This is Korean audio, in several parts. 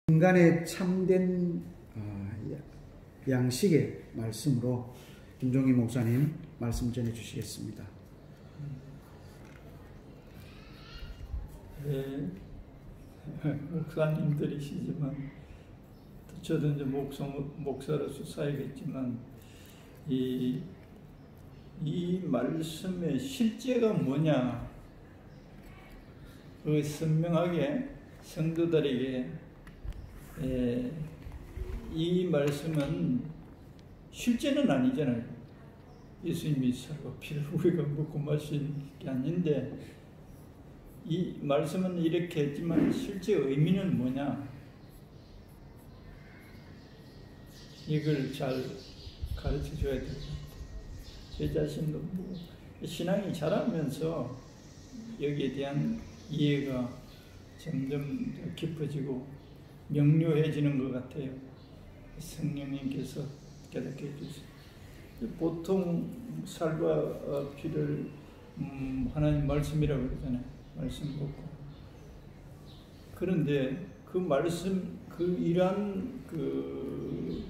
인간의 참된 양식의 말씀으로 김종희 목사님 말씀 전해 주시겠습니다. 네, 목사님들이시지만 저도 이제 목사로서 사역했지만 이 말씀의 실제가 뭐냐, 그 선명하게 성도들에게 이 말씀은 실제는 아니잖아요. 예수님이 살과 피를 우리가 먹고 마신 게 아닌데 이 말씀은 이렇게 했지만 실제 의미는 뭐냐, 이걸 잘 가르쳐 줘야 될 것 같아요. 제 자신도 신앙이 자라면서 여기에 대한 이해가 점점 더 깊어지고 명료해지는 것 같아요. 성령님께서 깨닫게 해주세요. 보통 살과 피를 하나님 말씀이라고 그러잖아요. 말씀 보고. 그런데 그 말씀, 그 이러한 그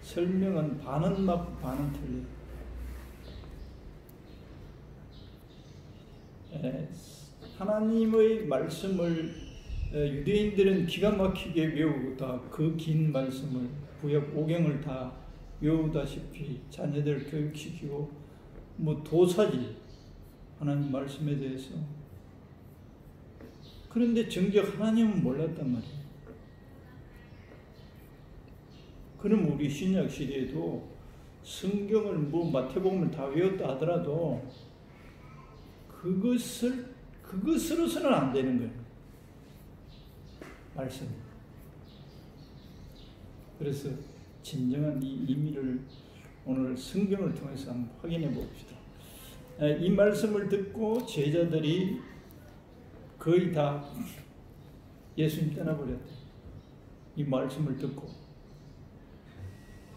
설명은 반은 맞고 반은 틀려요. 하나님의 말씀을 유대인들은 기가 막히게 외우고 다 그 긴 말씀을 구약 오경을 다 외우다시피 자녀들 교육시키고 뭐 도사지 하나님 말씀에 대해서. 그런데 정작 하나님은 몰랐단 말이에요. 그럼 우리 신약 시대에도 성경을 뭐 마태복음을 다 외웠다 하더라도 그것으로서는 안 되는 거예요. 말씀. 그래서 진정한 이 의미를 오늘 성경을 통해서 한번 확인해 봅시다. 이 말씀을 듣고 제자들이 거의 다 예수님 떠나버렸대요. 이 말씀을 듣고.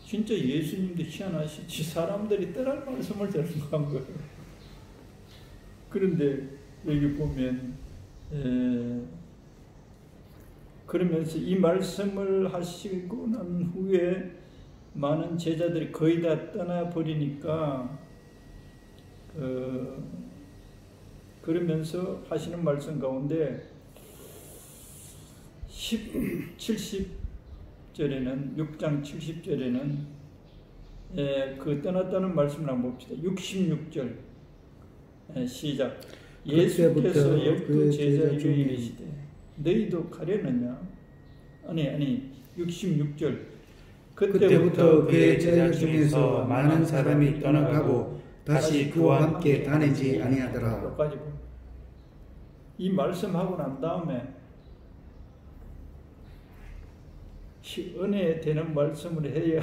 진짜 예수님도 희한하시지, 사람들이 떠날 말씀을 듣는 거예요. 그런데 여기 보면 그러면서 이 말씀을 하시고 난 후에 많은 제자들이 거의 다 떠나버리니까 그러면서 하시는 말씀 가운데 70절에는 6장 70절에는 그 떠났다는 말씀을 한번 봅시다. 66절 시작. 예수께서 12 제자에게 이르시되 너희도 가려느냐? 아니 66절. 그때부터 그의 제자 중에서 많은 사람이 떠나가고 다시 그와 함께 다니지 아니하더라. 이 말씀하고 난 다음에 은혜 되는 말씀을 해야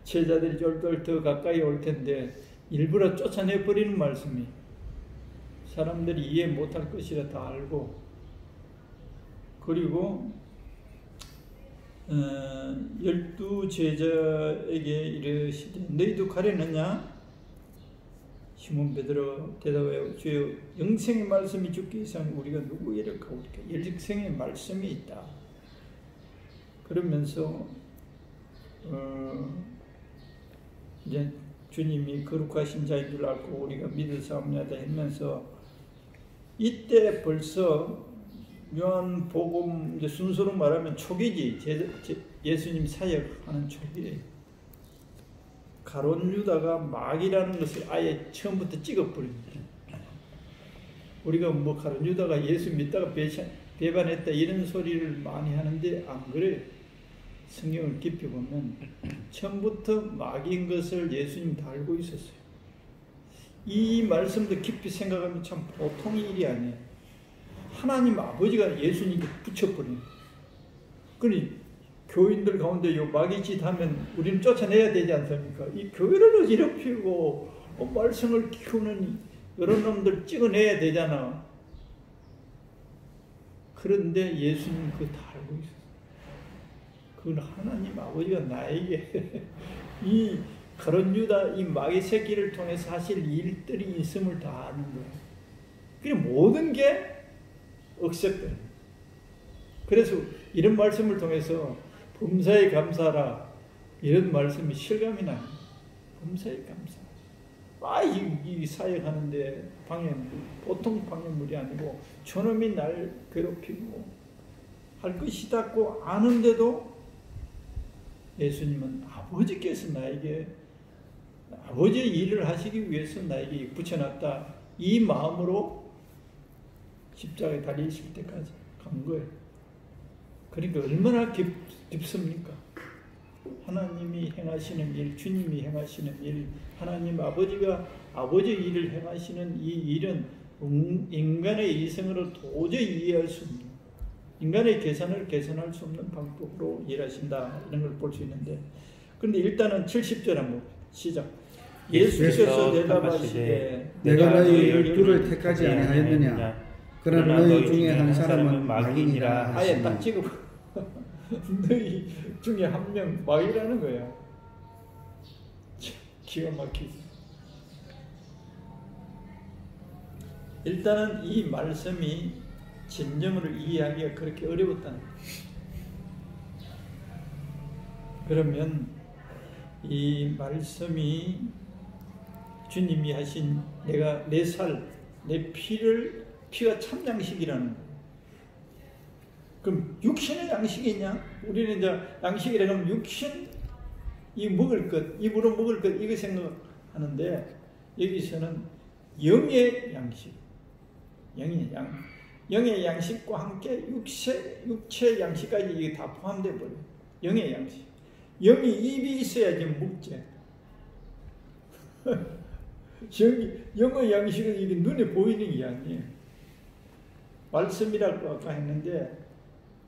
제자들이 쫄쫄 더 가까이 올 텐데 일부러 쫓아내버리는 말씀이 사람들이 이해 못할 것이라 다 알고, 그리고 12 제자에게 이르시되 너희도 가려느냐? 시몬 베드로 대답하여 주여 영생의 말씀이 주께 이상 우리가 누구에게 가오리까? 영생의 말씀이 있다. 그러면서 이제 주님이 거룩하신 자인 줄 알고 우리가 믿으사옵나이다 하면서 이때 벌써 요한복음 이제 순서로 말하면 초기지, 예수님 사역하는 초기에 가룟 유다가 마귀라는 것을 아예 처음부터 찍어버립니다. 우리가 뭐 가룟 유다가 예수 믿다가 배반했다 이런 소리를 많이 하는데 안 그래요. 성경을 깊이 보면 처음부터 마귀인 것을 예수님 다 알고 있었어요. 이 말씀도 깊이 생각하면 참 보통의 일이 아니에요. 하나님 아버지가 예수님께 붙여버린. 그러니 교인들 가운데 요 마귀짓 하면 우리는 쫓아내야 되지 않습니까? 이 교회를 어지럽히고 말씀을 키우는 이런 놈들 찍어내야 되잖아. 그런데 예수님 그거 다 알고 있어요. 그건 하나님 아버지가 나에게 이 가룟 유다 이 마귀 새끼를 통해서 하실 일들이 있음을 다 아는 거예요. 그래 모든 게 억셉돼. 그래서 이런 말씀을 통해서 범사에 감사하라 이런 말씀이 실감이 나요. 범사에 감사. 이 사역하는데 보통 방해물이 아니고 저놈이 날 괴롭히고 할 것이 닿고 아는데도 예수님은 아버지께서 나에게 아버지의 일을 하시기 위해서 나에게 붙여놨다. 이 마음으로 십자가에 달리실 때까지 간 거예요. 그러니까 얼마나 깊습니까? 하나님이 행하시는 일, 주님이 행하시는 일, 하나님 아버지가 아버지의 일을 행하시는 이 일은 인간의 이성으로 도저히 이해할 수 없는, 인간의 계산을 계산할 수 없는 방법으로 일하신다, 이런 걸 볼 수 있는데, 그런데 일단은 70절 한번 시작. 예수께서 대답하시되 내가 너희 12를 택하지 아니하였느냐? 그러나 너희 중에 한 사람은 마귀니라 하시니. 아예 딱 찍어. 너희 중에 한 명 마귀라는 거야. 기가 막히지. 일단은 이 말씀이 진정으로 이해하기가 그렇게 어려웠다는 거예요. 그러면 이 말씀이 주님이 하신 내가 내 살, 내 피가 참 양식이라는 거예요. 그럼 육신의 양식이냐? 우리는 이제 양식이라 하면 육신이 먹을 것, 입으로 먹을 것, 이거 생각하는데 여기서는 영의 양식, 영의 양식과 함께 육체 양식까지 이게 다 포함되어 버려요. 영의 양식. 영이 입이 있어야지 먹지. 영의 양식은 이게 눈에 보이는 게 아니에요. 말씀이라고 아까 했는데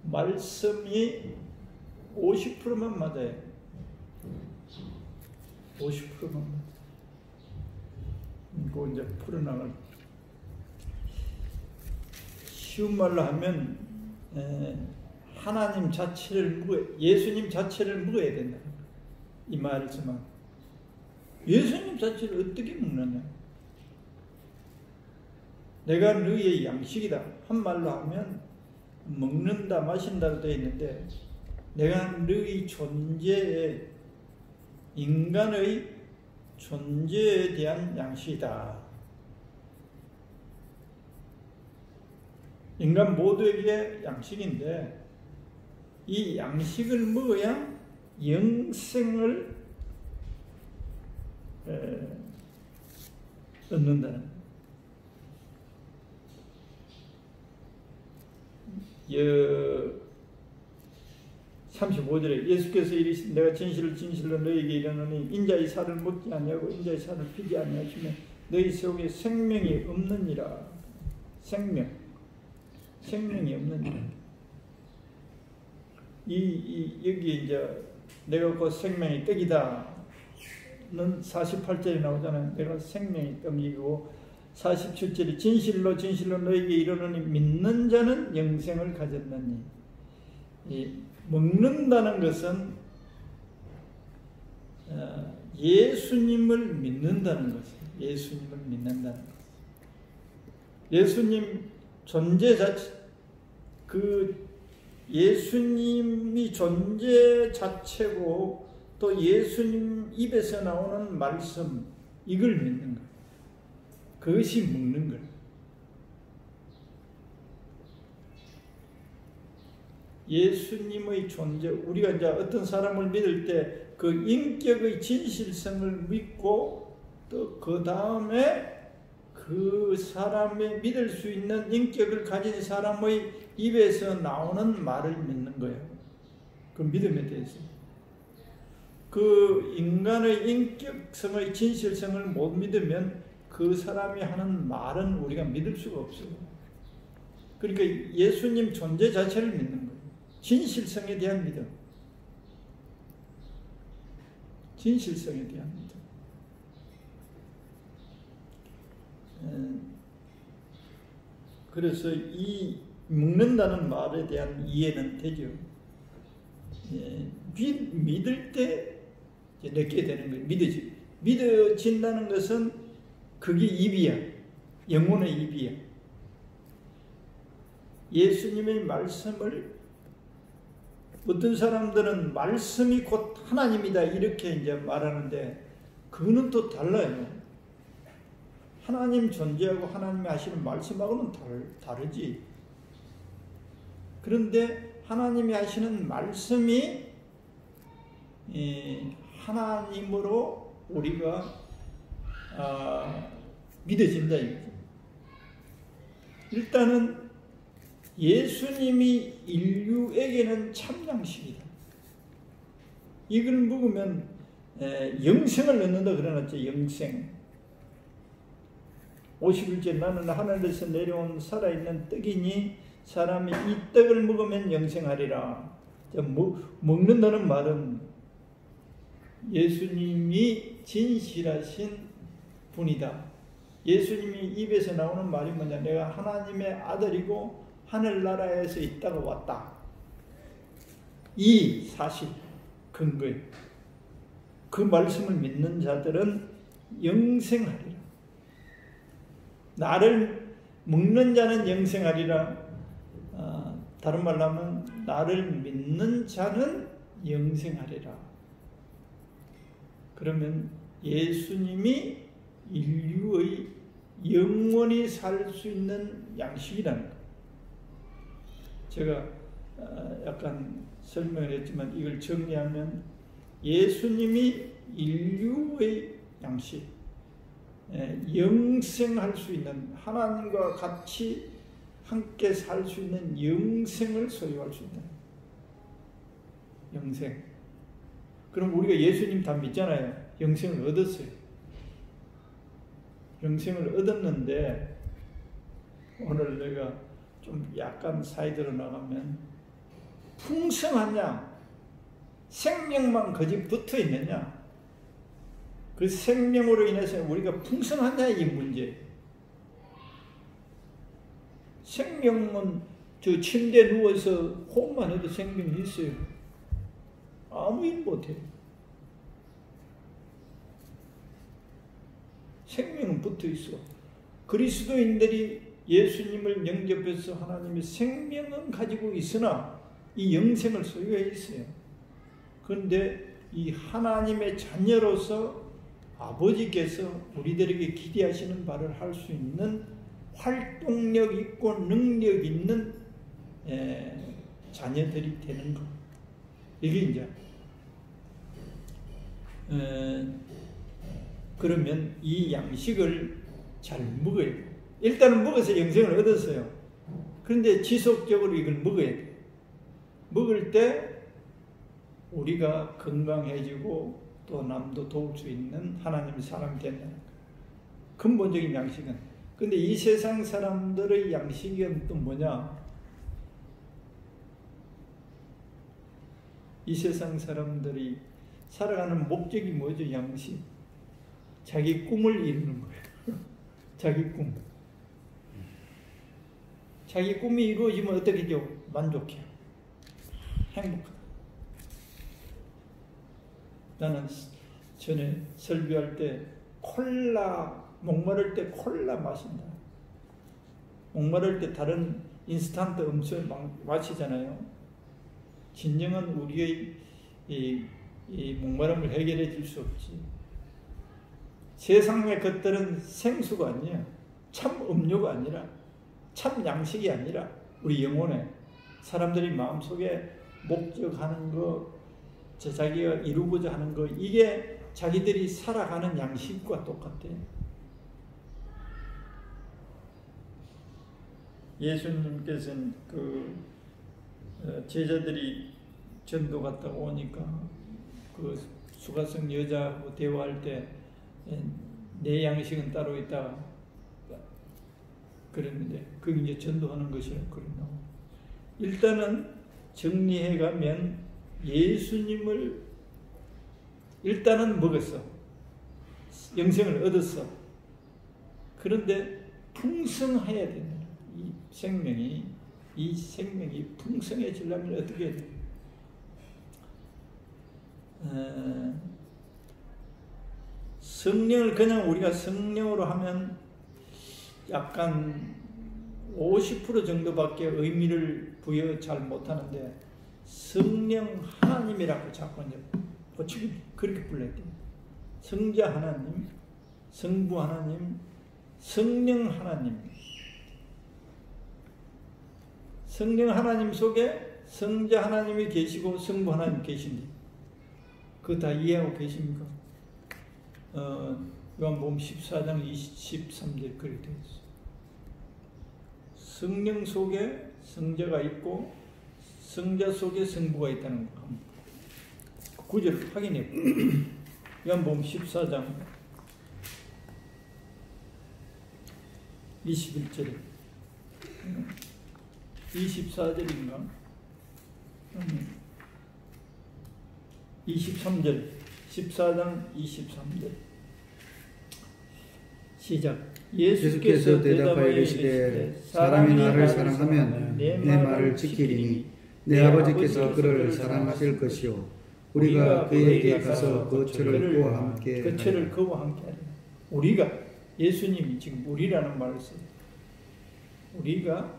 말씀이 50%만 맞아요. 50%만 맞아요. 이거 이제 풀어나갈. 쉬운 말로 하면 하나님 자체를 예수님 자체를 먹어야 된다. 이 말씀은 예수님 자체를 어떻게 먹느냐? 내가 너희의 양식이다. 한 말로 하면 먹는다, 마신다로 되어 있는데 내가 너희 존재에 인간의 존재에 대한 양식이다. 인간 모두에게 양식인데 이 양식을 먹어야 영생을 얻는다는 거예요. 35절에 예수께서 이르시되 내가 진실로 너희에게 이르노니 인자의 살을 먹지 아니하고 인자의 살을 피지 아니하시면 너희 속에 생명이 없느니라. 생명이 없느니라. 여기 이제 내가 그 생명의 떡이다는 48절에 나오잖아요. 내가 생명의 떡이고 47절에 진실로 너희에게 이르노니 믿는 자는 영생을 가졌나니. 먹는다는 것은 예수님을 믿는다는 것이에요. 예수님을 믿는다는 것. 예수님 존재 자체, 예수님이 존재 자체고 또 예수님 입에서 나오는 말씀, 이걸 믿는 거예요. 그것이 먹는 거예요. 예수님의 존재, 우리가 이제 어떤 사람을 믿을 때 그 인격의 진실성을 믿고 또 그 다음에 그 사람의 믿을 수 있는 인격을 가진 사람의 입에서 나오는 말을 믿는 거예요. 그 믿음에 대해서. 그 인간의 인격성의 진실성을 못 믿으면 그 사람이 하는 말은 우리가 믿을 수가 없어요. 그러니까 예수님 존재 자체를 믿는 거예요. 진실성에 대한 믿음. 진실성에 대한 믿음. 그래서 이 먹는다는 말에 대한 이해는 되죠. 믿을 때 내게 되는 거예요. 믿어진다는 것은 그게 입이야. 영혼의 입이야. 예수님의 말씀을 어떤 사람들은 말씀이 곧 하나님이다 이렇게 이제 말하는데 그거는 또 달라요. 하나님 존재하고 하나님이 하시는 말씀하고는 다르지. 그런데 하나님이 하시는 말씀이 하나님으로 우리가 믿어진다 이거죠. 일단은 예수님이 인류에게는 참 양식이다. 이걸 먹으면 영생을 얻는다 그러놨죠. 영생. 51절 나는 하늘에서 내려온 살아있는 떡이니 사람이 이 떡을 먹으면 영생하리라. 먹는다는 말은 예수님이 진실하신 분이다. 예수님이 입에서 나오는 말이 뭐냐? 내가 하나님의 아들이고 하늘나라에서 있다가 왔다. 이 사실 근거에 그 말씀을 믿는 자들은 영생하리라. 나를 먹는 자는 영생하리라. 다른 말로 하면 나를 믿는 자는 영생하리라. 그러면 예수님이 인류의 영원히 살 수 있는 양식이라는 거예요. 제가 약간 설명을 했지만 이걸 정리하면 예수님이 인류의 양식, 영생할 수 있는 하나님과 같이 함께 살 수 있는 영생을 소유할 수 있는 영생. 그럼 우리가 예수님 다 믿잖아요. 영생을 얻었어요. 영생을 얻었는데 오늘 내가 좀 약간 사이드로 나가면 풍성하냐 생명만 거기 붙어 있느냐 그 생명으로 인해서 우리가 풍성하냐 이 문제. 생명은 저 침대에 누워서 호흡만 해도 생명이 있어요. 아무 일 못해요. 생명은 붙어 있어. 그리스도인들이 예수님을 영접해서 하나님의 생명은 가지고 있으나 이 영생을 소유해 있어요. 그런데 이 하나님의 자녀로서 아버지께서 우리들에게 기대하시는 바를 할 수 있는 활동력 있고 능력 있는 자녀들이 되는 것. 이게 이제 그러면 이 양식을 잘 먹어야 돼. 일단은 먹어서 영생을 얻었어요. 그런데 지속적으로 이걸 먹어야 돼. 먹을 때 우리가 건강해지고 또 남도 도울 수 있는 하나님의 사람이 된다는 거예요. 근본적인 양식은. 근데 이 세상 사람들의 양식은 또 뭐냐? 이 세상 사람들이 살아가는 목적이 뭐죠? 양식. 자기 꿈을 이루는 거예요. 자기 꿈. 자기 꿈이 이루어지면 어떻게 되죠? 만족해요. 행복하다. 나는 전에 설교할 때 목마를 때 콜라 마신다. 목마를 때 다른 인스턴트 음료를 마시잖아요. 진정한 우리의 이 목마름을 해결해 줄 수 없지. 세상의 것들은 생수가 아니야. 참 음료가 아니라, 참 양식이 아니라 우리 영혼에 사람들이 마음속에 목적하는 거, 자기가 이루고자 하는 거, 이게 자기들이 살아가는 양식과 똑같아요. 예수님께서는 그 제자들이 전도 갔다 오니까 그 수가성 여자하고 대화할 때 내 양식은 따로 있다 그랬는데 그게 이제 전도하는 것이라고 그랬나. 일단은 정리해가면 예수님을 일단은 먹었어. 영생을 얻었어. 그런데 풍성해야 된다. 이 생명이 풍성해지려면 어떻게 해야 돼? 성령을 그냥 우리가 성령으로 하면 약간 50% 정도밖에 의미를 부여 잘 못하는데 성령 하나님이라고 자꾸 이제 고치기 그렇게 불러야 돼요. 성자 하나님, 성부 하나님, 성령 하나님. 성령 하나님 속에 성자 하나님이 계시고 성부 하나님 계신데 그거 다 이해하고 계십니까? 요한복음 14장 23절 그렇게 되어 있어요. 성령 속에 성자가 있고 성자 속에 성부가 있다는 거 한번 구절을 확인해 보세요. 요한복음 14장 21절에 24절인가? 23절 14장 23절 시작. 예수께서 대답하여 이르시되 사람이 나를 사랑하면 내 말을 지키리니 내 아버지께서 그를 사랑하실 것이요 우리가 그에게 가서 거처를 그와 함께 하리라. 우리가 예수님이 지금 우리라는 말을 써요. 우리가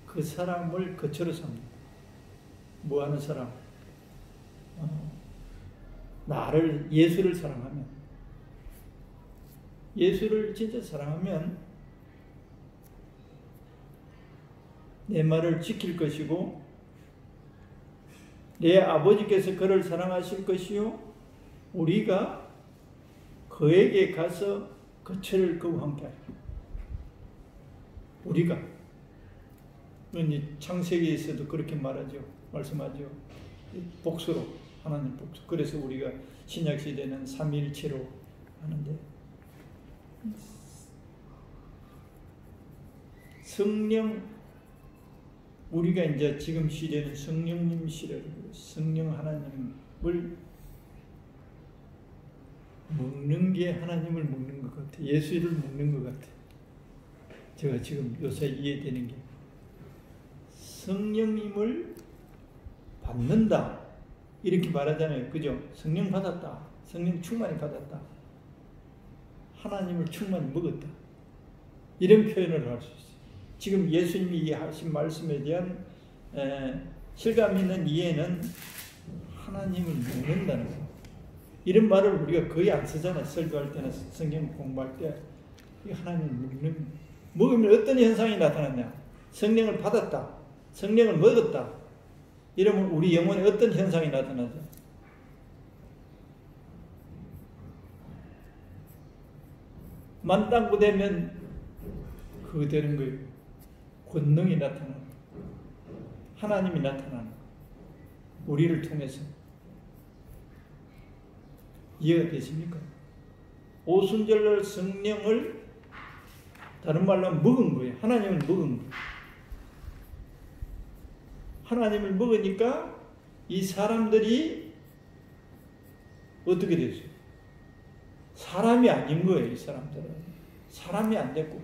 그 사람을 거처로 삼는다. 뭐하는 사람? 나를 예수를 사랑하면 예수를 진짜 사랑하면 내 말을 지킬 것이고 내 아버지께서 그를 사랑하실 것이요 우리가 그에게 가서 거처를 그와 함께 하리라. 우리가 창세기에서도 그렇게 말씀하죠. 복수로 하나님 복수. 그래서 우리가 신약 시대는 삼위일체로 하는데 성령 우리가 이제 지금 시대는 성령님 시대로 성령 하나님을 먹는 게 하나님을 먹는 것 같아. 예수를 먹는 것 같아. 제가 지금 요새 이해되는 게 성령님을 받는다 이렇게 말하잖아요. 그죠? 성령 받았다. 성령 충만히 받았다. 하나님을 충만히 먹었다. 이런 표현을 할 수 있어요. 지금 예수님이 하신 말씀에 대한 실감 있는 이해는 하나님을 먹는다는 거. 이런 말을 우리가 거의 안 쓰잖아요. 설교할 때나 성경 공부할 때 하나님을 먹으면 어떤 현상이 나타나냐? 성령을 받았다. 성령을 먹었다. 이러면 우리 영혼에 어떤 현상이 나타나죠? 만땅부 되면 그거 되는 거예요. 권능이 나타나는 거예요. 하나님이 나타나는 거예요. 우리를 통해서. 이해가 되십니까? 오순절날 성령을 다른 말로 하면 먹은 거예요. 하나님을 먹은 거예요. 하나님을 먹으니까 이 사람들이 어떻게 됐어요? 사람이 아닌 거예요. 이 사람들은 사람이 안 됐고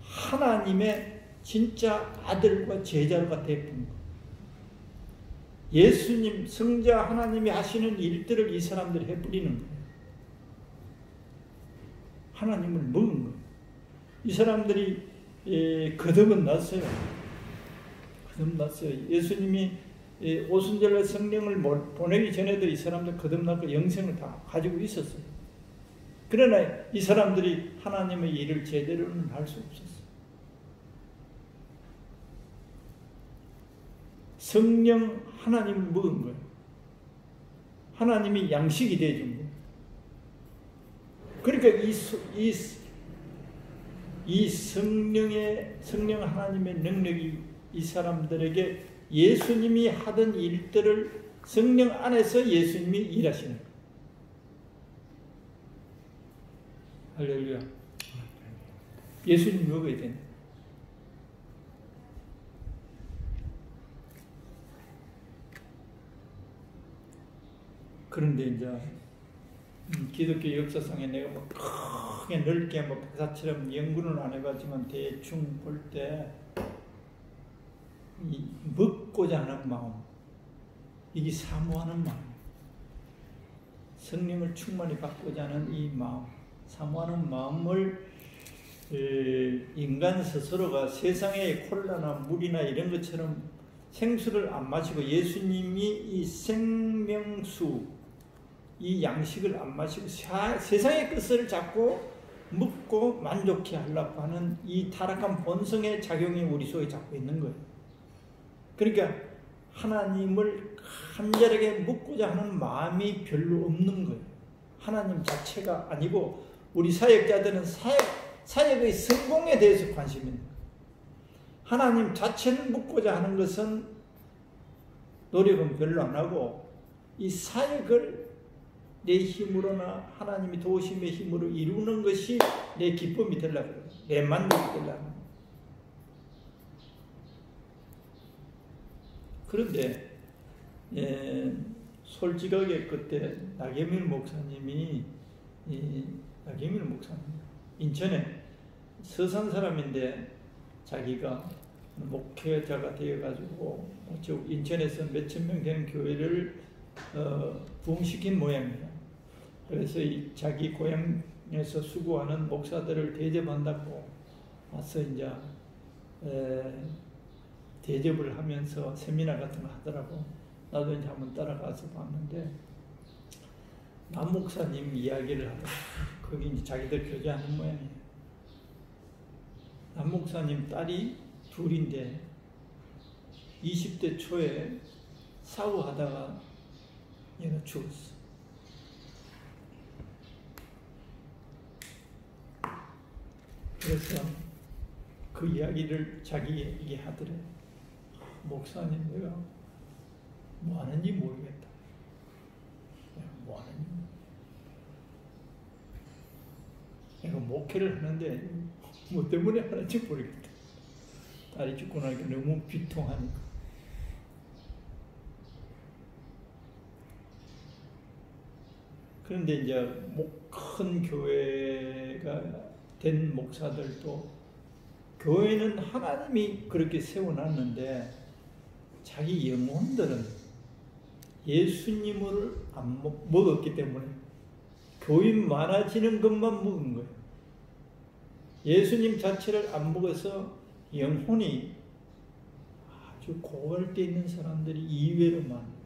하나님의 진짜 아들과 제자가 되어버린 거예요. 예수님 성자 하나님이 하시는 일들을 이 사람들이 해버리는 거예요. 하나님을 먹은 거예요. 이 사람들이 거듭은 났어요. 거듭났어요. 예수님이 오순절날 성령을 보내기 전에도 이 사람들 거듭났고 영생을 다 가지고 있었어요. 그러나 이 사람들이 하나님의 일을 제대로는 할 수 없었어요. 성령 하나님을 먹은 거예요. 하나님이 양식이 되어준 거예요. 그러니까 이 성령 하나님의 능력이 이 사람들에게 예수님이 하던 일들을 성령 안에서 예수님이 일하시는 거예요. 할렐루야. 예수님 먹어야 되는 거예요. 그런데 이제 기독교 역사상에 내가 뭐 크게 넓게 뭐 박사처럼 연구는 안 해봤지만 대충 볼 때 이 먹고자 하는 마음, 이게 사모하는 마음, 성령을 충만히 받고자 하는 이 마음, 사모하는 마음을 인간 스스로가 세상의 콜라나 물이나 이런 것처럼 생수를 안 마시고 예수님이 이 생명수, 이 양식을 안 마시고 세상의 것을 자꾸 먹고 만족해 하려고 하는 이 타락한 본성의 작용이 우리 속에 자꾸 있는 거예요. 그러니까 하나님을 간절하게 묻고자 하는 마음이 별로 없는 거예요. 하나님 자체가 아니고 우리 사역자들은 사역의 성공에 대해서 관심이 있는 거예요. 하나님 자체를 묻고자 하는 것은 노력은 별로 안 하고 이 사역을 내 힘으로나 하나님이 도우심의 힘으로 이루는 것이 내 기쁨이 되려고 그래요. 내 만족이 되려고. 그런데 솔직하게 그때 나경일 목사님 인천에 서산 사람인데 자기가 목회자가 되어가지고 인천에서 몇천 명 되는 교회를 부흥시킨 모양이에요. 그래서 자기 고향에서 수고하는 목사들을 대접한다고 와서 이제 대접을 하면서 세미나 같은 거 하더라고. 나도 이제 한번 따라가서 봤는데 남 목사님 이야기를 하더라고. 거기 이제 자기들 교제하는 모양이에요. 남 목사님 딸이 둘인데 20대 초에 사고하다가 얘가 죽었어. 그래서 그 이야기를 자기에게 하더래. 목사님, 내가 뭐 하는지 모르겠다. 뭐 하는지. 내가 목회를 하는데 뭐 때문에 하는지 모르겠다. 딸이 죽고 나니까 너무 비통하니까. 그런데 이제 큰 교회가 된 목사들도 교회는 하나님이 그렇게 세워놨는데 자기 영혼들은 예수님을 안 먹었기 때문에 교회 많아지는 것만 먹은 거예요. 예수님 자체를 안 먹어서 영혼이 아주 고갈돼 있는 사람들이 이외로만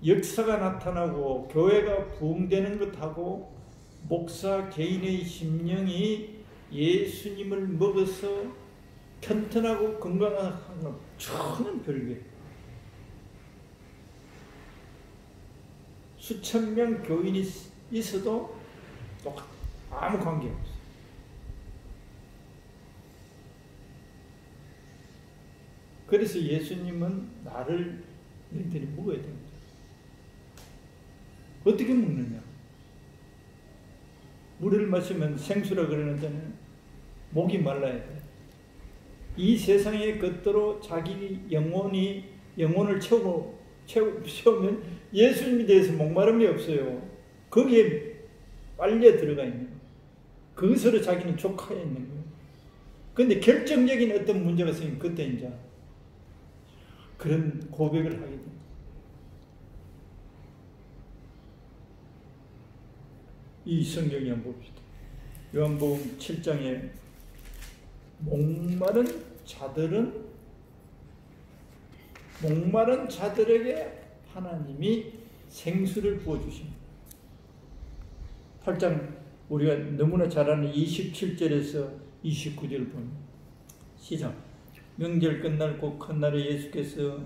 역사가 나타나고 교회가 부흥되는 것하고 목사 개인의 심령이 예수님을 먹어서 튼튼하고 건강한 건 전혀 별개예요. 수천 명 교인이 있어도 아무 관계 없어요. 그래서 예수님은 나를 너희들이 먹어야 됩니다. 어떻게 먹느냐? 물을 마시면 생수라 그러는 데는 목이 말라야 돼. 이 세상의 것대로 자기 영혼을 채우면 예수님에 대해서 목마름이 없어요. 거기에 빨려 들어가 있는 거예요. 그것으로 자기는 족하여 있는 거예요. 그런데 결정적인 어떤 문제가 생기면 그때 이제 그런 고백을 하게 됩니다. 이 성경에 한번 봅시다. 요한복음 7장에 목마른 자들에게 하나님이 생수를 부어주십니다. 8장 우리가 너무나 잘 아는 27절에서 29절을 보면 시작. 명절 끝날 곧 큰날에 예수께서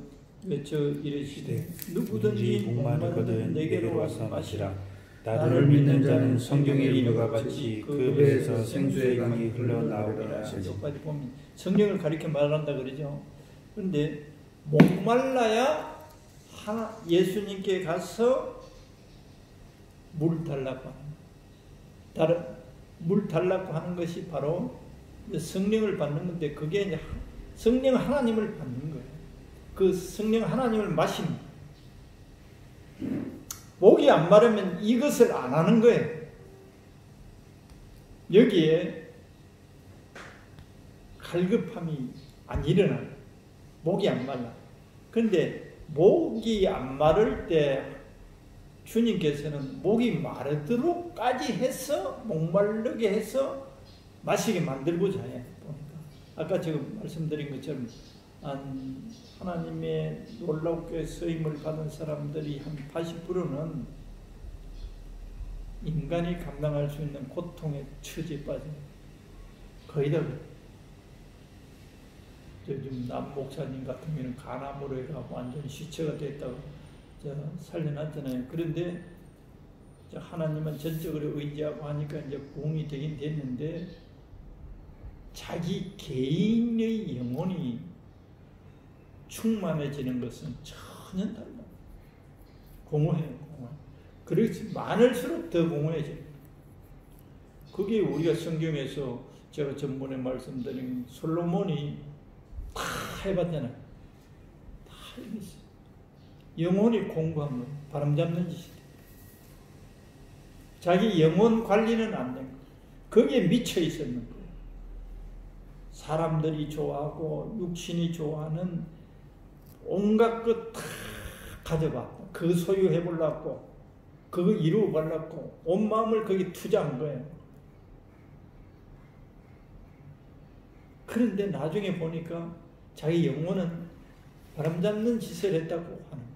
외쳐 이르시되 누구든지 목마르거든 내게로 와서 마시라. 나를 믿는 자는 성경에 이르는 것 같이 그 배에서 생수의 강이 흘러나오리라. 여기까지 보면 성경을 가리켜 말한다 그러죠. 그런데 목말라야 예수님께 가서 물 달라고 하는 물 달라고 하는 것이 바로 성령을 받는 건데 그게 이제 성령 하나님을 받는 거예요. 그 성령 하나님을 마시는 거예요. 목이 안 마르면 이것을 안 하는 거예요. 여기에 갈급함이 안 일어나요. 목이 안 말라. 그런데 목이 안 마를 때 주님께서는 목이 마르도록까지 해서 목마르게 해서 마시게 만들고자 해요. 보니까 아까 지금 말씀드린 것처럼 하나님의 놀랍게 쓰임을 받은 사람들이 한 80%는 인간이 감당할 수 있는 고통에 처지에 빠져요. 거의 다 그래요. 요즘 남 목사님 같은 경우는 간암으로 해가지고 완전 시체가 됐다고 살려놨잖아요. 그런데 하나님은 전적으로 의지하고 하니까 이제 부흥이 되긴 됐는데 자기 개인의 영혼이 충만해지는 것은 전혀 달라요. 공허해요. 공허해. 그렇지 많을수록 더 공허해져요. 그게 우리가 성경에서 제가 전번에 말씀드린 솔로몬이 다 해봤잖아요. 다 해봤어요. 영혼이 공부한 거예요. 바람잡는 짓이에요. 자기 영혼 관리는 안 된 거예요. 거기에 미쳐 있었는 거예요. 사람들이 좋아하고 육신이 좋아하는 온갖 것 다 가져봤고 그 소유해보려고 그거 이루어보려고 온 마음을 거기 투자한 거예요. 그런데 나중에 보니까 자기 영혼은 바람잡는 짓을 했다고 하는 거예요.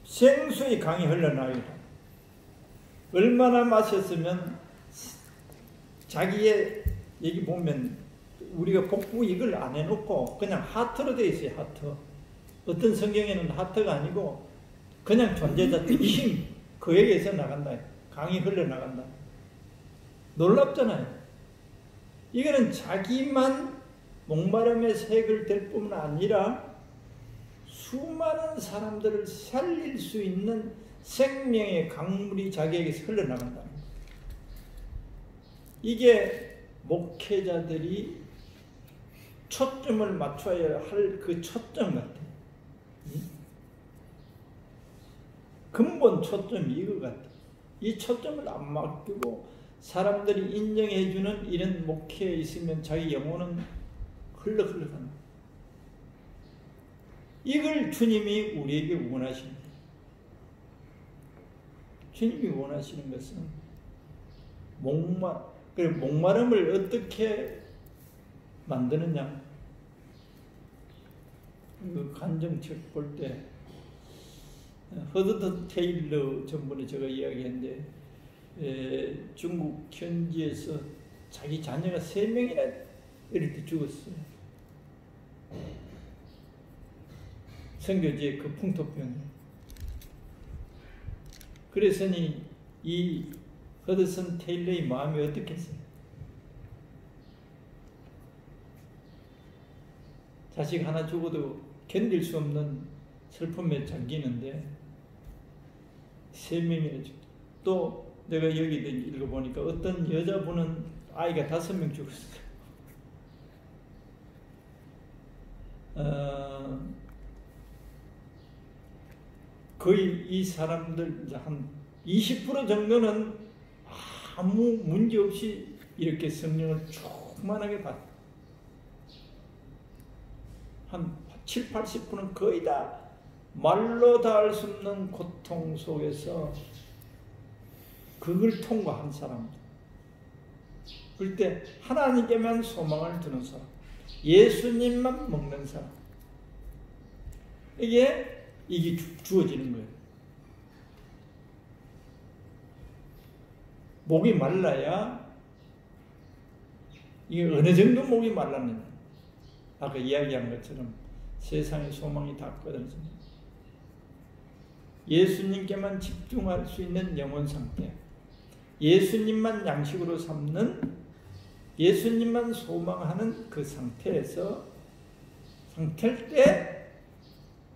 생수의 강이 흘러나오리라. 얼마나 마셨으면 자기의 여기 보면 우리가 복부 이걸 안 해놓고 그냥 하트로 되어 있어요. 하트. 어떤 성경에는 하트가 아니고 그냥 존재자 힘 그에게서 나간다. 강이 흘러나간다. 놀랍잖아요. 이거는 자기만 목마름에서 해결될 뿐만 아니라 수많은 사람들을 살릴 수 있는 생명의 강물이 자기에게서 흘러나간다. 이게 목회자들이 초점을 맞춰야 할 그 초점 같아요. 근본 초점이 이거 같아요. 이 초점을 안 맡기고 사람들이 인정해주는 이런 목회에 있으면 자기 영혼은 흘러간다. 이걸 주님이 우리에게 원하십니다. 주님이 원하시는 것은 목마름을 어떻게 만드느냐. 그 간정책 볼 때 허드슨 테일러 전번에 제가 이야기했는데 중국 현지에서 자기 자녀가 3명이나 이렇게 죽었어요. 선교지의 그 풍토병. 그래서니 이 허드슨 테일러의 마음이 어떻겠어요? 자식 하나 죽어도 견딜 수 없는 슬픔에 잠기는데 3명이나 죽었어요. 또 내가 여기 읽어보니까 어떤 여자분은 아이가 5명 죽었어요. 거의 이 사람들 한 20% 정도는 아무 문제 없이 이렇게 성령을 충만하게 받아요. 한 7, 80%는 거의 다 말로 다 할 수 없는 고통 속에서 그걸 통과한 사람들. 그럴 때 하나님께만 소망을 두는 사람, 예수님만 먹는 사람, 이게 주어지는 거예요. 목이 말라야 이게 어느 정도 목이 말랐느냐. 아까 이야기한 것처럼 세상의 소망이 다 꺼졌습니다. 예수님께만 집중할 수 있는 영혼 상태, 예수님만 양식으로 삼는, 예수님만 소망하는 그 상태에서 상태일 때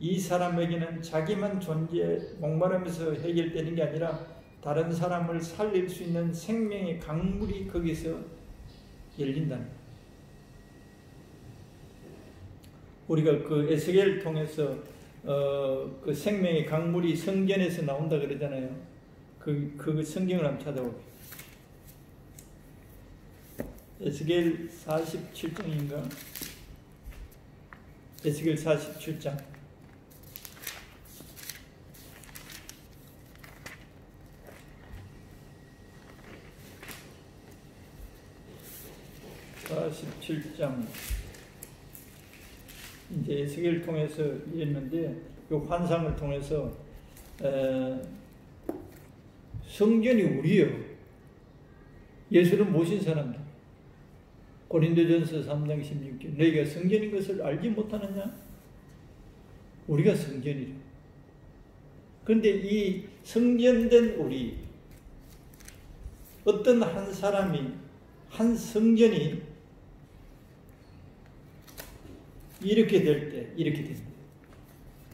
이 사람에게는 자기만 목마름에서 해결되는 게 아니라 다른 사람을 살릴 수 있는 생명의 강물이 거기서 열린다는 거예요. 우리가 그 에스겔을 통해서 그 생명의 강물이 성전에서 나온다 그러잖아요. 그 성경을 한번 찾아볼게요. 에스겔 47장인가? 에스겔 47장. 47장 이제 에스겔을 통해서 이했는데 이 환상을 통해서 성전이 우리요. 예수를 모신 사람들. 고린도전서 3장 16절 너희가 성전인 것을 알지 못하느냐? 우리가 성전이라. 그런데 이 성전된 우리 어떤 한 사람이 한 성전이 이렇게 될 때 이렇게 됩니다.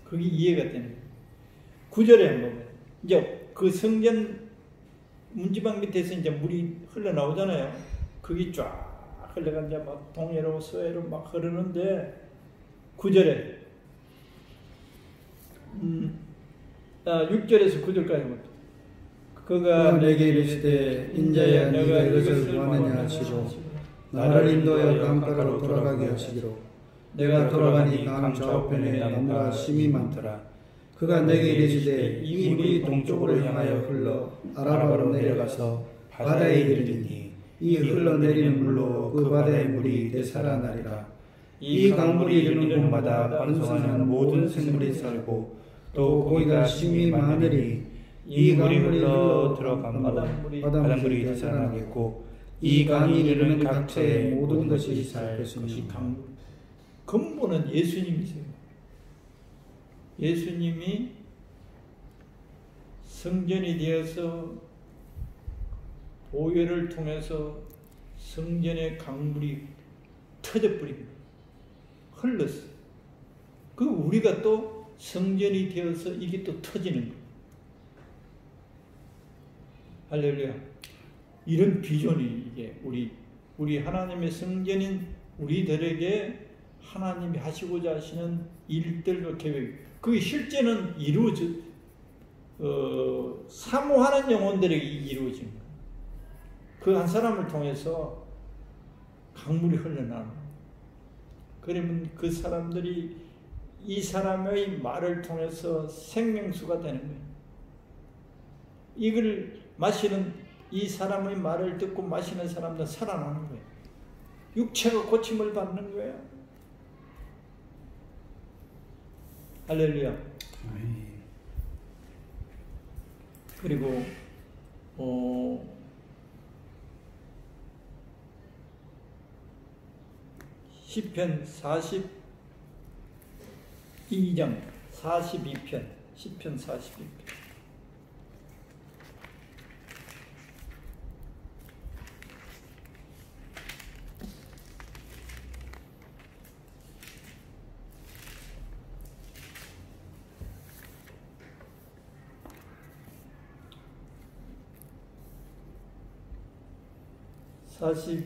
그게 이해가 되는 거예요. 9절에 한번 이제 그 성전 문지방 밑에서 이제 물이 흘러나오잖아요. 그게 쫙 흘러가 이제 막 동해로 서해로 막 흐르는데 9절에 6절에서 9절까지 그가 내게 이르시되 인자야 네가 이것을 구하느냐 하시고 나를 인도하여 강가로 돌아가게 하시기로 내가 돌아가니 강 좌우편에 나무가 심이 많더라. 그가 내게 이르시되 이 물이 동쪽으로 향하여 흘러 아라바로 내려가서 바다에 이르리니 이 흘러내리는 물로 그 바다의 물이 되살아나리라. 이 강물이 이르는 곳마다 번성하는 모든 생물이 살고 또 고기가 심이 많으니 이 강물이 흘러 들어간 바닷물이 되살아나겠고 이 강이 이르는 각처의 모든 것이 살 것이니 근본은 예수님이세요. 예수님이 성전이 되어서 보혈을 통해서 성전의 강물이 터져버립니다. 흘렀어. 그 우리가 또 성전이 되어서 이게 또 터지는 거예요. 할렐루야. 이런 비전이 이게 우리 하나님의 성전인 우리들에게 하나님이 하시고자 하시는 일들과 계획. 그게 실제는 사모하는 영혼들에게 이루어진 거예요. 그 한 사람을 통해서 강물이 흘러나오는 거예요. 그러면 그 사람들이 이 사람의 말을 통해서 생명수가 되는 거예요. 이걸 마시는 이 사람의 말을 듣고 마시는 사람들은 살아나는 거예요. 육체가 고침을 받는 거예요. 할렐루야. 그리고 시편 42장 42편 시편 42편 (41편)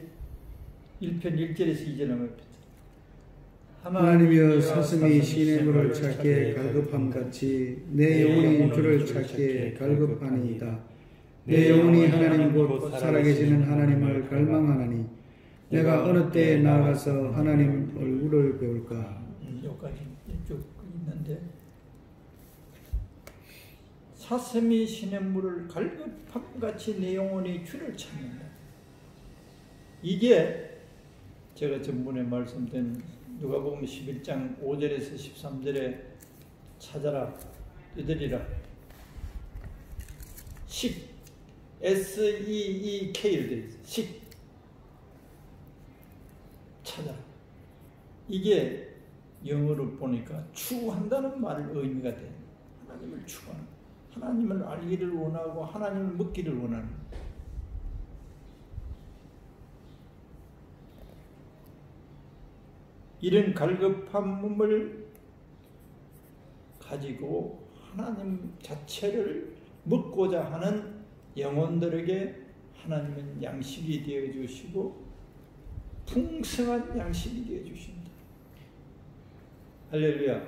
1절에서 2절 하면 하나님이여 사슴이 시냇물을 찾기에 갈급함같이 내 영혼이 주를 찾기에 갈급하니이다. 내 영혼이 하나님 곧 살아계시는 하나님을 갈망하나니 내가 어느 때에 나아가서 하나님 얼굴을 배울까. 여기까지 쭉 있는데 사슴이 시냇물을 갈급함같이 내 영혼이 주를 찾는다. 이게 제가 전번에 말씀드린 누가복음 11장 5절에서 13절에 찾아라 뜨드리라 식 SEEK를 되어 있어요. 식 찾아라. 이게 영어로 보니까 추구한다는 말을 의미가 돼요. 하나님을 추구하는, 하나님을 알기를 원하고 하나님을 먹기를 원하는. 이런 갈급함을 가지고 하나님 자체를 먹고자 하는 영혼들에게 하나님은 양식이 되어 주시고 풍성한 양식이 되어 주신다. 할렐루야.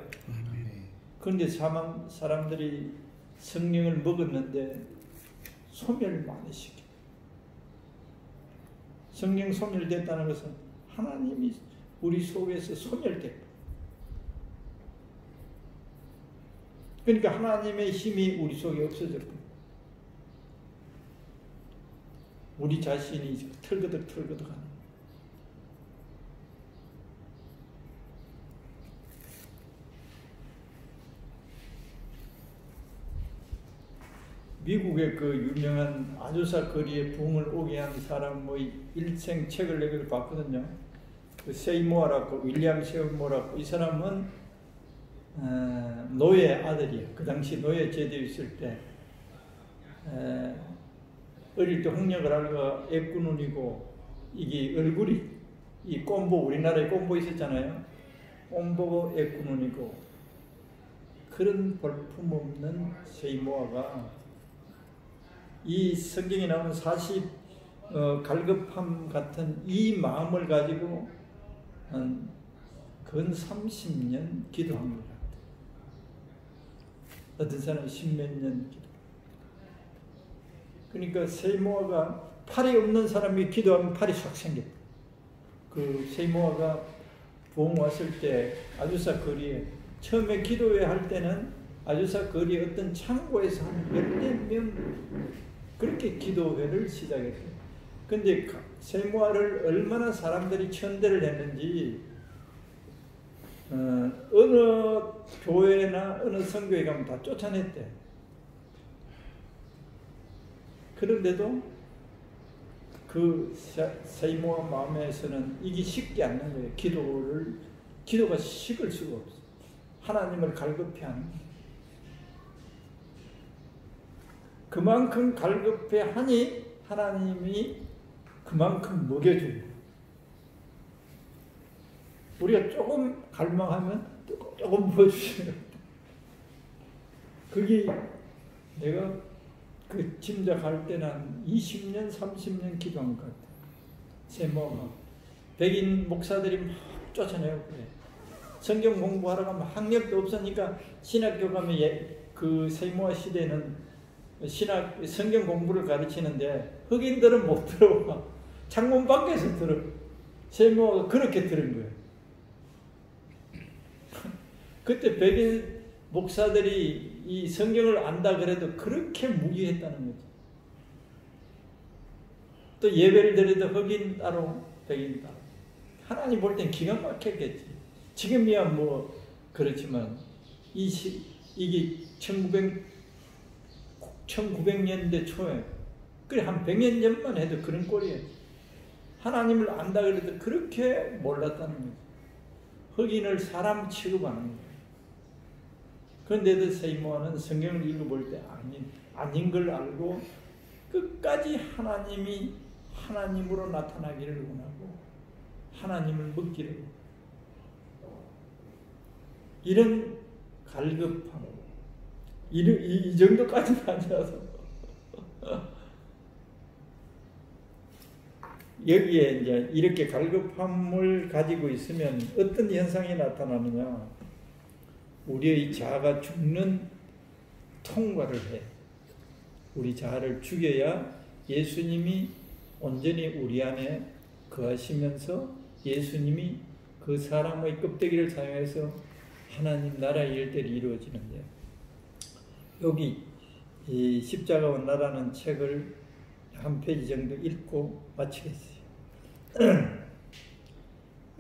그런데 사람들이 성령을 먹었는데 소멸 많이 시켜. 성령 소멸됐다는 것은 하나님이 우리 속에서 소멸됐고, 그러니까 하나님의 힘이 우리 속에 없어졌고, 우리 자신이 털거덕하는. 미국의 그 유명한 아주사 거리에 부흥을 오게 한 사람의 일생 책을 내가 봤거든요. 그 세이모어라고, 윌리엄 세이모어라고. 이 사람은 노예 아들이에요. 그 당시 노예 제도에 있을 때 어릴 때 홍역을 하고 애꾸눈이고, 이게 얼굴이 이 꼼보, 우리나라에 꼼보 있었잖아요. 꼼보 애꾸눈이고, 그런 볼품없는 세이모어가 이 성경에 나오는 40 갈급함 같은 이 마음을 가지고 근 30년 기도한 것 같아요. 어떤 사람은 10몇 년 기도. 그러니까 세이모아가 팔이 없는 사람이 기도하면 팔이 싹 생겼다. 그 세이모아가 부흥 왔을 때 아주사 거리에 처음에 기도회 할 때는 아주사 거리에 어떤 창고에서 한 10명 그렇게 기도회를 시작했어요. 근데 세이모아를 얼마나 사람들이 천대를 했는지 어느 교회나 어느 선교회 가면 다 쫓아냈대. 그런데도 그 세이모아 마음에서는 이게 식지 않는 거예요. 기도가 식을 수가 없어. 하나님을 갈급해 하는 거예요. 그만큼 갈급해 하니 하나님이 그만큼 먹여주는 거예요. 우리가 조금 갈망하면 조금 부어주시는 거예요. 그게 내가 그 짐작할 때는 한 20년, 30년 기도한 것 같아요. 세모가 백인 목사들이 막 쫓아내고 그래. 성경 공부하러 가면 학력도 없으니까 신학교 가면 그 세모아 시대는 성경 공부를 가르치는데 흑인들은 못 들어와. 창문 밖에서 들어. 세모아가 그렇게 들은 거예요. 그때 백인 목사들이 이 성경을 안다 그래도 그렇게 무기했다는 거죠. 또 예배를 드려도 흑인 따로 백인 따로. 하나님 볼 땐 기가 막혔겠지. 지금이야 뭐 그렇지만 이게 1900년대 초에 그래 한 100년 전만 해도 그런 꼴이에요. 하나님을 안다 그래도 그렇게 몰랐다는 거죠. 흑인을 사람 취급하는 거예요. 그런데도 세이모아는 성경을 읽어볼 때 아닌 걸 알고 끝까지 하나님이 하나님으로 나타나기를 원하고 하나님을 먹기를 이런 갈급함 이 정도까지는 아니라서 여기에 이제 이렇게 갈급함을 가지고 있으면 어떤 현상이 나타나느냐, 우리의 자아가 죽는 통과를 해. 우리 자아를 죽여야 예수님이 온전히 우리 안에 거하시면서 예수님이 그 사람의 껍데기를 사용해서 하나님 나라의 일들이 이루어지는데요. 여기 이 십자가와 나라는 책을 한 페이지 정도 읽고 마치겠어요.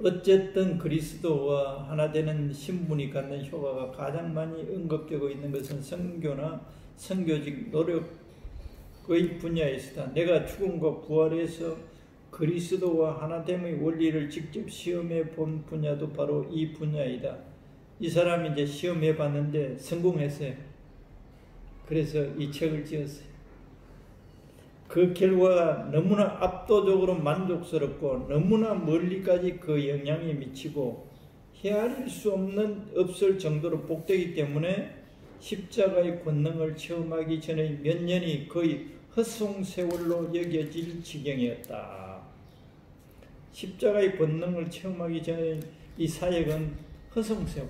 어쨌든 그리스도와 하나 되는 신분이 갖는 효과가 가장 많이 언급되고 있는 것은 선교나 선교직 노력의 분야에서다. 내가 죽음과 부활해서 그리스도와 하나됨의 원리를 직접 시험해 본 분야도 바로 이 분야이다. 이 사람이 이제 시험해 봤는데 성공했어요. 그래서 이 책을 지었어요. 그 결과가 너무나 압도적으로 만족스럽고 너무나 멀리까지 그 영향이 미치고 헤아릴 수 없을 정도로 복되기 때문에 십자가의 권능을 체험하기 전에 몇 년이 거의 헛송세월로 여겨질 지경이었다. 십자가의 권능을 체험하기 전에 이 사역은 헛송세월.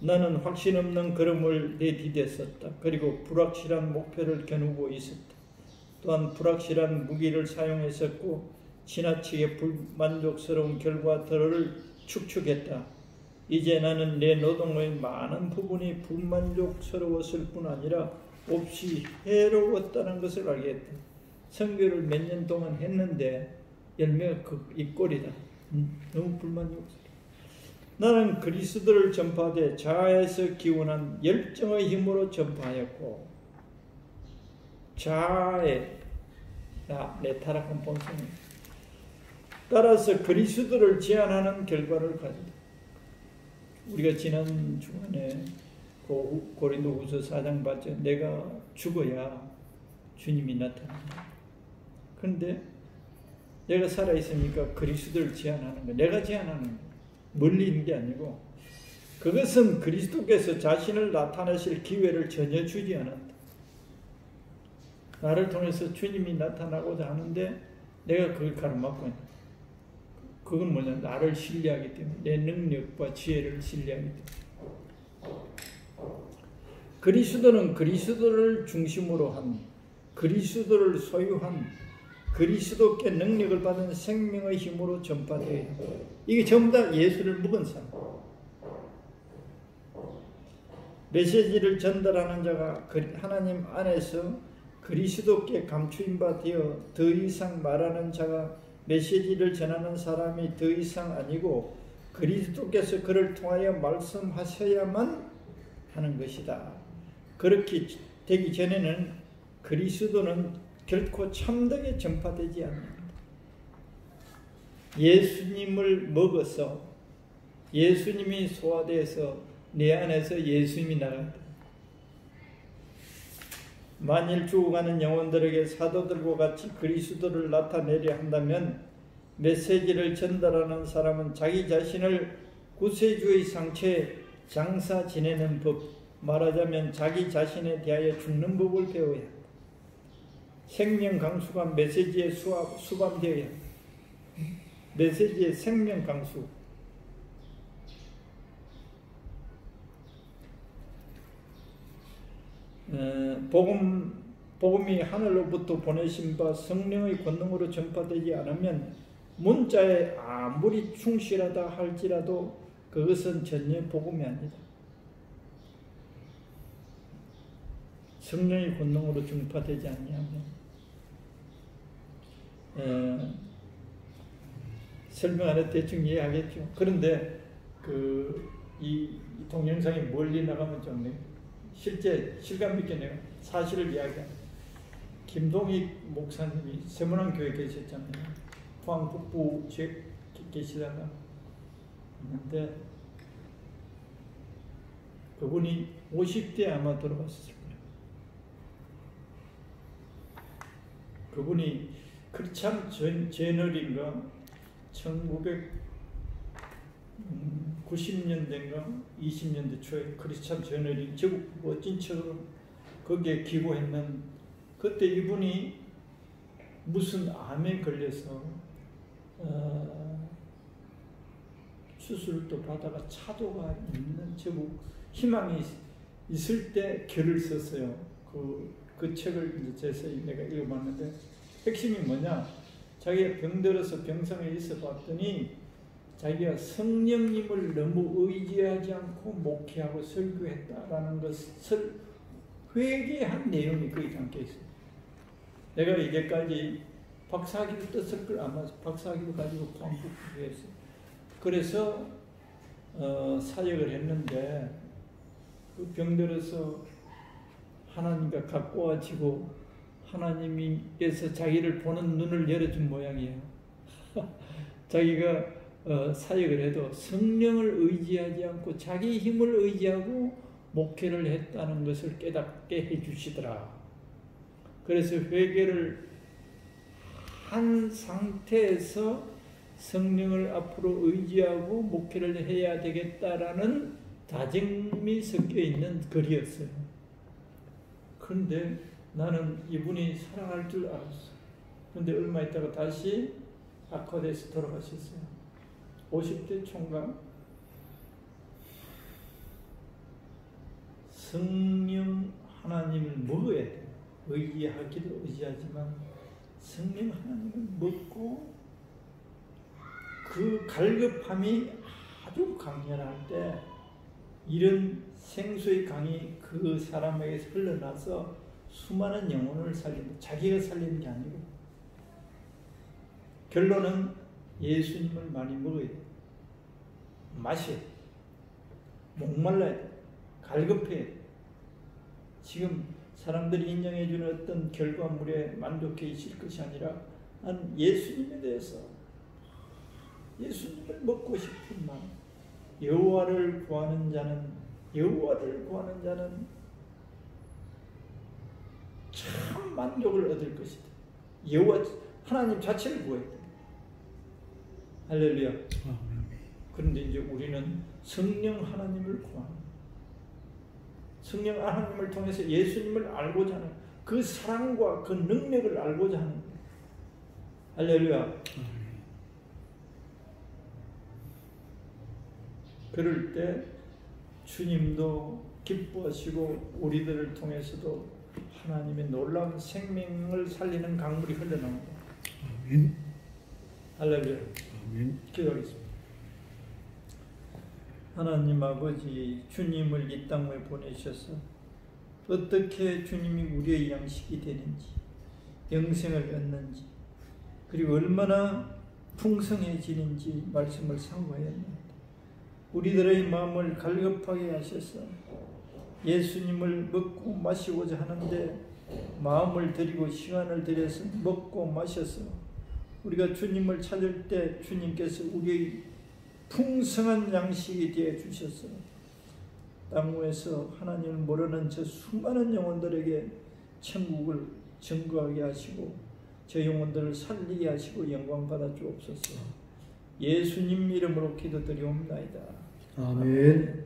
나는 확신 없는 걸음을 내디뎠었다. 그리고 불확실한 목표를 겨누고 있었다. 또한 불확실한 무기를 사용했었고 지나치게 불만족스러운 결과들을 축축했다. 이제 나는 내 노동의 많은 부분이 불만족스러웠을 뿐 아니라 몹시 해로웠다는 것을 알겠다. 선교를 몇 년 동안 했는데 열매가 이 꼴이다. 너무 불만족스러워. 나는 그리스도를 전파하되 자아에서 기원한 열정의 힘으로 전파하였고 자아의 내 타락한 본성입니다. 따라서 그리스도를 제한하는 결과를 가진다. 우리가 지난 주간에 고린도후서 4장 봤죠. 내가 죽어야 주님이 나타난다. 그런데 내가 살아있으니까 그리스도를 제한하는 거, 내가 제한하는 거, 멀리 있는 게 아니고 그것은 그리스도께서 자신을 나타내실 기회를 전혀 주지 않았다. 나를 통해서 주님이 나타나고자 하는데 내가 그걸 가로막고 있다. 그건 뭐냐? 나를 신뢰하기 때문에, 내 능력과 지혜를 신뢰하기 때문에. 그리스도는 그리스도를 중심으로 한, 그리스도를 소유한, 그리스도께 능력을 받은 생명의 힘으로 전파되어야 한다. 이게 전부 다 예수를 묵은 사람. 메시지를 전달하는 자가 하나님 안에서 그리스도께 감추인 바 되어 더 이상 말하는 자가 메시지를 전하는 사람이 더 이상 아니고 그리스도께서 그를 통하여 말씀하셔야만 하는 것이다. 그렇게 되기 전에는 그리스도는 결코 참되게 전파되지 않는다. 예수님을 먹어서 예수님이 소화돼서 내 안에서 예수님이 나간다. 만일 죽어가는 영혼들에게 사도들과 같이 그리스도를 나타내려 한다면 메시지를 전달하는 사람은 자기 자신을 구세주의 상처에 장사 지내는 법, 말하자면 자기 자신에 대하여 죽는 법을 배워야 한다. 생명 강수가 메시지에 수반되어야 한다. 메시지의 생명 강수. 복음이 하늘로부터 보내신 바 성령의 권능으로 전파되지 않으면 문자에 아무리 충실하다 할지라도 그것은 전혀 복음이 아니다. 성령의 권능으로 전파되지 않냐면 설명 안 해도 대충 이해하겠죠. 그런데 이 동영상이 멀리 나가면 좀 실제 실감 있게 내가 사실을 이야기합니다. 김동익 목사님이 세문안 교회 계셨잖아요. 포항 북부 계시다가 있는데 그분이 50대 아마 돌아가셨을 거예요. 그분이 크리스찬 제널인가 1990년대인가 20년대 초에 크리스찬 제널이 제국 멋진 책으로 거기에 기고했는 그때 이분이 무슨 암에 걸려서 수술도 받아가 차도가 있는 제국 희망이 있을 때 글을 썼어요. 그 책을 이제 제서히 내가 읽어봤는데 핵심이 뭐냐? 자기가 병들어서 병상에 있어 봤더니 자기가 성령님을 너무 의지하지 않고 목회하고 설교했다라는 것을 회개한 내용이 거기 담겨 있어요. 내가 이제까지 박사학위를 떴을 걸 아마 박사학위를 가지고 반복했어요. 그래서 사역을 했는데 그 병들어서 하나님과 가까워지고 하나님께서 자기를 보는 눈을 열어준 모양이에요. 자기가 사역을 해도 성령을 의지하지 않고 자기 힘을 의지하고 목회를 했다는 것을 깨닫게 해주시더라. 그래서 회개를 한 상태에서 성령을 앞으로 의지하고 목회를 해야 되겠다라는 다짐이 섞여 있는 글이었어요. 그런데 나는 이분이 사랑할 줄 알았어. 그런데 얼마 있다가 다시 악화돼서 돌아가셨어요. 50대 총각. 성령 하나님을 먹어야 돼요. 의지하기도 의지하지만 성령 하나님을 먹고 그 갈급함이 아주 강렬할 때 이런 생수의 강이 그 사람에게서 흘러나서 수많은 영혼을 살린다. 자기가 살리는 게 아니고 결론은 예수님을 많이 먹어야 돼. 마셔야 돼. 목말라야 돼. 갈급해. 지금 사람들이 인정해주는 어떤 결과물에 만족해 있을 것이 아니라 난 예수님에 대해서 예수님을 먹고 싶은 마음, 여호와를 구하는 자는 참 만족을 얻을 것이다. 여호와 하나님 자체를 구해야 돼. 할렐루야. 그런데 이제 우리는 성령 하나님을 구하는, 성령 하나님을 통해서 예수님을 알고자 하는 그 사랑과 그 능력을 알고자 하는 거예요. 할렐루야. 그럴 때 주님도 기뻐하시고 우리들을 통해서도 하나님의 놀라운 생명을 살리는 강물이 흘러나옵니다. 아멘. 할렐루야. 아멘. 기도하겠습니다. 하나님 아버지, 주님을 이 땅에 보내셔서 어떻게 주님이 우리의 양식이 되는지, 영생을 얻는지, 그리고 얼마나 풍성해지는지 말씀을 상고하였습니다. 우리들의 마음을 갈급하게 하셔서 예수님을 먹고 마시고자 하는데 마음을 들이고 시간을 들여서 먹고 마셔서 우리가 주님을 찾을 때 주님께서 우리의 풍성한 양식이 되어 주셔서 땅 위에서 하나님을 모르는 저 수많은 영혼들에게 천국을 증거하게 하시고 저 영혼들을 살리게 하시고 영광 받아 주옵소서. 예수님 이름으로 기도드리옵나이다. 아멘.